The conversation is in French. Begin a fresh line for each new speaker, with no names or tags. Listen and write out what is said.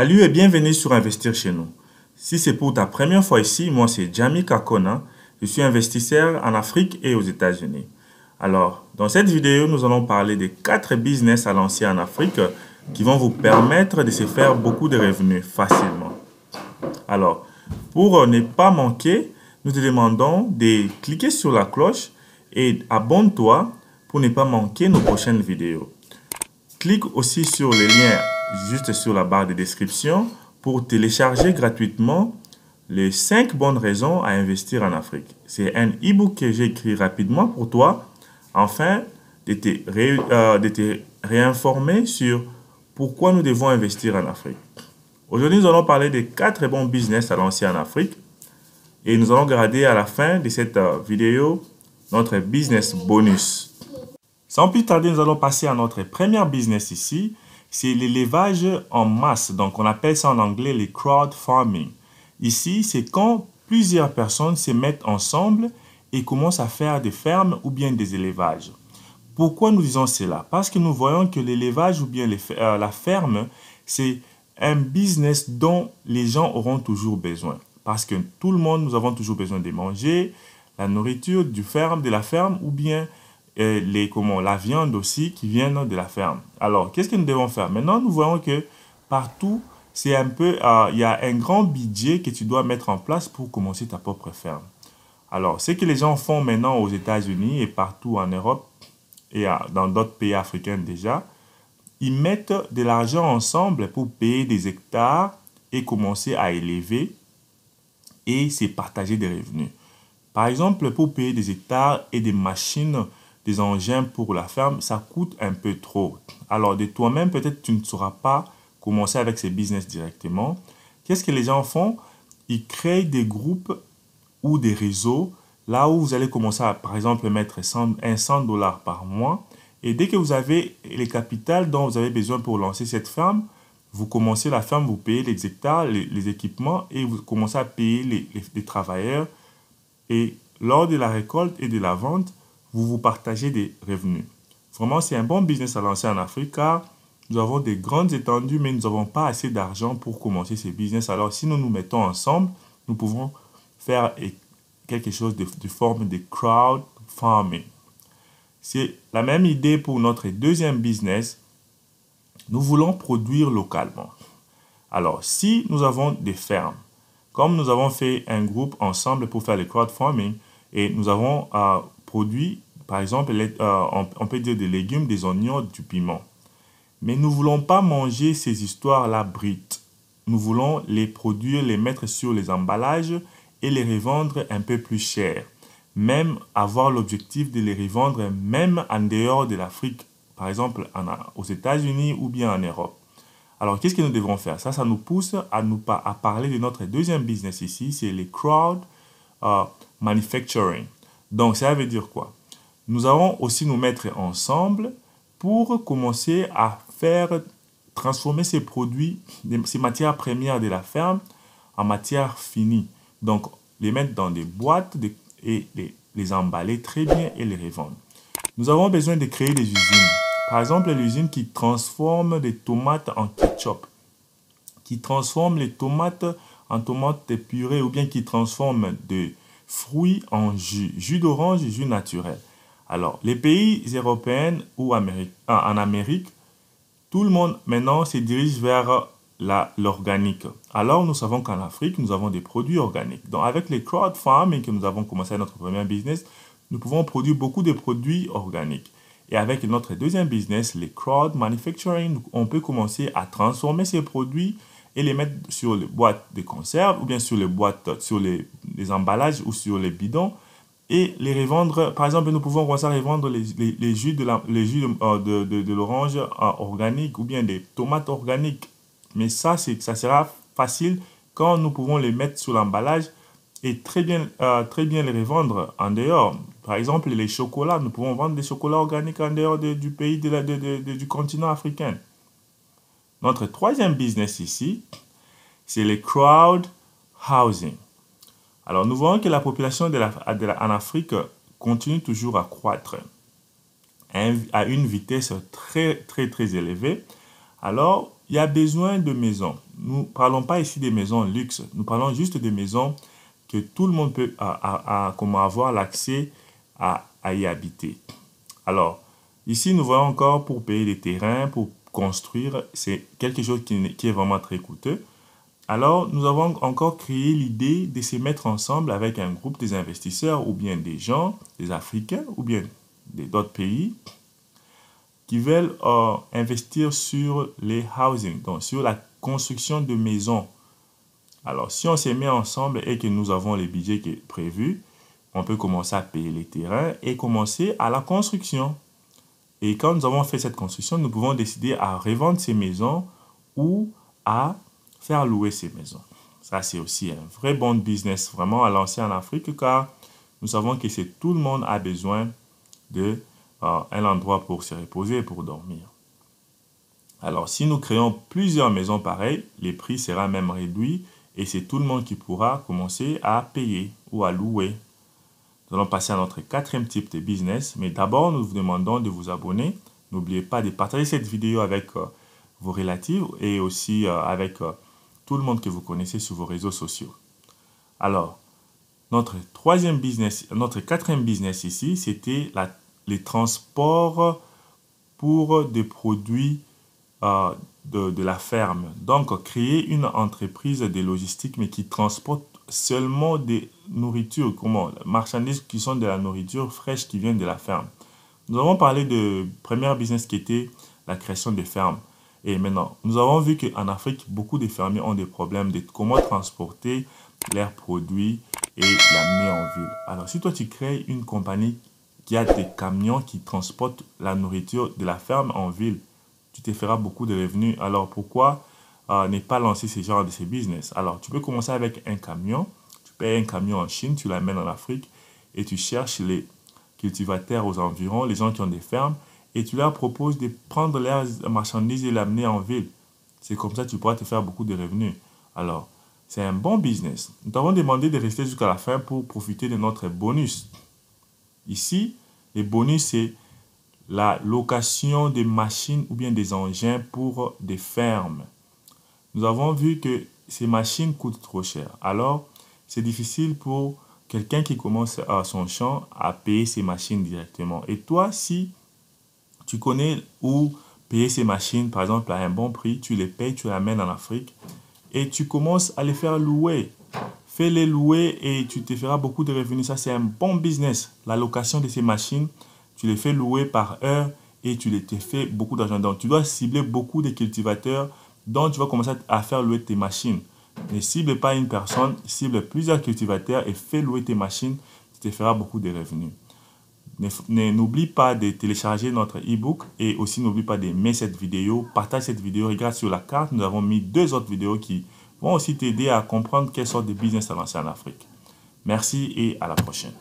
Salut et bienvenue sur Investir chez nous. Si c'est pour ta première fois ici, moi c'est Jamie Kakona. Je suis investisseur en Afrique et aux États-Unis. Alors, dans cette vidéo, nous allons parler des 4 business à lancer en Afrique qui vont vous permettre de se faire beaucoup de revenus facilement. Alors, pour ne pas manquer, nous te demandons de cliquer sur la cloche et abonne-toi pour ne pas manquer nos prochaines vidéos. Clique aussi sur le lien juste sur la barre de description pour télécharger gratuitement les 5 bonnes raisons à investir en Afrique. C'est un e-book que j'ai écrit rapidement pour toi afin de te réinformer sur pourquoi nous devons investir en Afrique. Aujourd'hui, nous allons parler des 4 bons business à lancer en Afrique et nous allons regarder à la fin de cette vidéo notre business bonus. Sans plus tarder, nous allons passer à notre premier business ici. C'est l'élevage en masse. Donc, on appelle ça en anglais les crowd farming. Ici, c'est quand plusieurs personnes se mettent ensemble et commencent à faire des fermes ou bien des élevages. Pourquoi nous disons cela? Parce que nous voyons que l'élevage ou bien la ferme, c'est un business dont les gens auront toujours besoin. Parce que tout le monde, nous avons toujours besoin de manger, la nourriture de la ferme ou bien la viande aussi qui viennent de la ferme. Alors, qu'est-ce que nous devons faire? Maintenant, nous voyons que partout, c'est un peu, il y a un grand budget que tu dois mettre en place pour commencer ta propre ferme. Alors, ce que les gens font maintenant aux États-Unis et partout en Europe et dans d'autres pays africains déjà, ils mettent de l'argent ensemble pour payer des hectares et commencer à élever et se partager des revenus. Par exemple, pour payer des hectares et des machines, des engins pour la ferme, ça coûte un peu trop. Alors, de toi-même, peut-être tu ne sauras pas commencer avec ces business directement. Qu'est-ce que les gens font? Ils créent des groupes ou des réseaux là où vous allez commencer à, par exemple, mettre $100 par mois. Et dès que vous avez les capitales dont vous avez besoin pour lancer cette ferme, vous commencez la ferme, vous payez les hectares, les équipements et vous commencez à payer les travailleurs. Et lors de la récolte et de la vente, vous vous partagez des revenus. Vraiment, c'est un bon business à lancer en Afrique car nous avons des grandes étendues, mais nous n'avons pas assez d'argent pour commencer ces business. Alors, si nous nous mettons ensemble, nous pouvons faire quelque chose de forme de crowd farming. C'est la même idée pour notre deuxième business. Nous voulons produire localement. Alors, si nous avons des fermes, comme nous avons fait un groupe ensemble pour faire le crowd farming et nous avons produit, par exemple, on peut dire des légumes, des oignons, du piment. Mais nous ne voulons pas manger ces histoires-là brites. Nous voulons les produire, les mettre sur les emballages et les revendre un peu plus cher. Même avoir l'objectif de les revendre même en dehors de l'Afrique, par exemple aux États-Unis ou bien en Europe. Alors, qu'est-ce que nous devons faire? Ça nous pousse à parler de notre deuxième business ici, c'est les crowd manufacturing. Donc, ça veut dire quoi? Nous allons aussi nous mettre ensemble pour commencer à transformer ces produits, ces matières premières de la ferme en matières finies. Donc, les mettre dans des boîtes et les emballer très bien et les revendre. Nous avons besoin de créer des usines. Par exemple, l'usine qui transforme des tomates en ketchup, qui transforme les tomates en tomates purées ou bien qui transforme des fruits en jus d'orange et jus naturel. Alors, les pays européens ou en Amérique, tout le monde maintenant se dirige vers l'organique. Alors, nous savons qu'en Afrique, nous avons des produits organiques. Donc, avec les crowd farming que nous avons commencé notre premier business, nous pouvons produire beaucoup de produits organiques. Et avec notre deuxième business, les crowd manufacturing, on peut commencer à transformer ces produits et les mettre sur les boîtes de conserve ou bien sur les boîtes, sur les emballages ou sur les bidons et les revendre. Par exemple, nous pouvons commencer à revendre les jus de l'orange organique ou bien des tomates organiques. Mais ça sera facile quand nous pouvons les mettre sur l'emballage et très bien les revendre en dehors. Par exemple, les chocolats, nous pouvons vendre des chocolats organiques en dehors du pays du continent africain. Notre troisième business ici, c'est les crowd housing. Alors, nous voyons que la population en Afrique continue toujours à croître à une vitesse très élevée. Alors, il y a besoin de maisons. nous ne parlons pas ici des maisons luxe. Nous parlons juste des maisons que tout le monde peut avoir l'accès à y habiter. Alors, ici, nous voyons encore pour payer des terrains, pour construire, c'est quelque chose qui est vraiment très coûteux. Alors, nous avons encore créé l'idée de se mettre ensemble avec un groupe des investisseurs ou bien des gens, des Africains ou bien d'autres pays qui veulent investir sur les housing, donc sur la construction de maisons. Alors, si on se met ensemble et que nous avons les budgets qui est prévu, on peut commencer à payer les terrains et commencer à la construction. Et quand nous avons fait cette construction, nous pouvons décider à revendre ces maisons ou à faire louer ces maisons. Ça, c'est aussi un vrai bon business vraiment à lancer en Afrique car nous savons que tout le monde a besoin de un endroit pour se reposer et pour dormir. Alors, si nous créons plusieurs maisons pareilles, les prix seront même réduits et c'est tout le monde qui pourra commencer à payer ou à louer. Nous allons passer à notre quatrième type de business, mais d'abord, nous vous demandons de vous abonner. N'oubliez pas de partager cette vidéo avec vos relatifs et aussi avec tout le monde que vous connaissez sur vos réseaux sociaux. Alors, notre quatrième business ici, c'était les transports pour des produits de la ferme. Donc, créer une entreprise de logistique, mais qui transporte seulement des nourritures, marchandises qui sont de la nourriture fraîche qui vient de la ferme. Nous avons parlé de premier business qui était la création de fermes. Et maintenant, nous avons vu qu'en Afrique, beaucoup de fermiers ont des problèmes de comment transporter leurs produits et l'amener en ville. Alors, si toi, tu crées une compagnie qui a des camions qui transportent la nourriture de la ferme en ville, tu te feras beaucoup de revenus. Alors, pourquoi ne pas lancer ce genre de business? Alors, tu peux commencer avec un camion. Tu payes un camion en Chine, tu l'amènes en Afrique et tu cherches les cultivateurs aux environs, les gens qui ont des fermes, et tu leur proposes de prendre leurs marchandises et l'amener en ville. C'est comme ça que tu pourras te faire beaucoup de revenus. Alors, c'est un bon business. Nous t'avons demandé de rester jusqu'à la fin pour profiter de notre bonus. Ici, le bonus, c'est la location de machines ou bien des engins pour des fermes. Nous avons vu que ces machines coûtent trop cher. Alors, c'est difficile pour quelqu'un qui commence son champ à payer ces machines directement. Et toi, si tu connais où payer ces machines, par exemple, à un bon prix, tu les payes, tu les amènes en Afrique et tu commences à les faire louer. Fais-les louer et tu te feras beaucoup de revenus. Ça, c'est un bon business. La location de ces machines, tu les fais louer par heure et tu te fais beaucoup d'argent. Donc, tu dois cibler beaucoup de cultivateurs dont tu vas commencer à faire louer tes machines. Ne cible pas une personne, cible plusieurs cultivateurs et fais louer tes machines. Tu te feras beaucoup de revenus. N'oublie pas de télécharger notre e-book et aussi n'oublie pas d'aimer cette vidéo. Partage cette vidéo, regarde sur la carte. Nous avons mis 2 autres vidéos qui vont aussi t'aider à comprendre quelle sorte de business à lancer en Afrique. Merci et à la prochaine.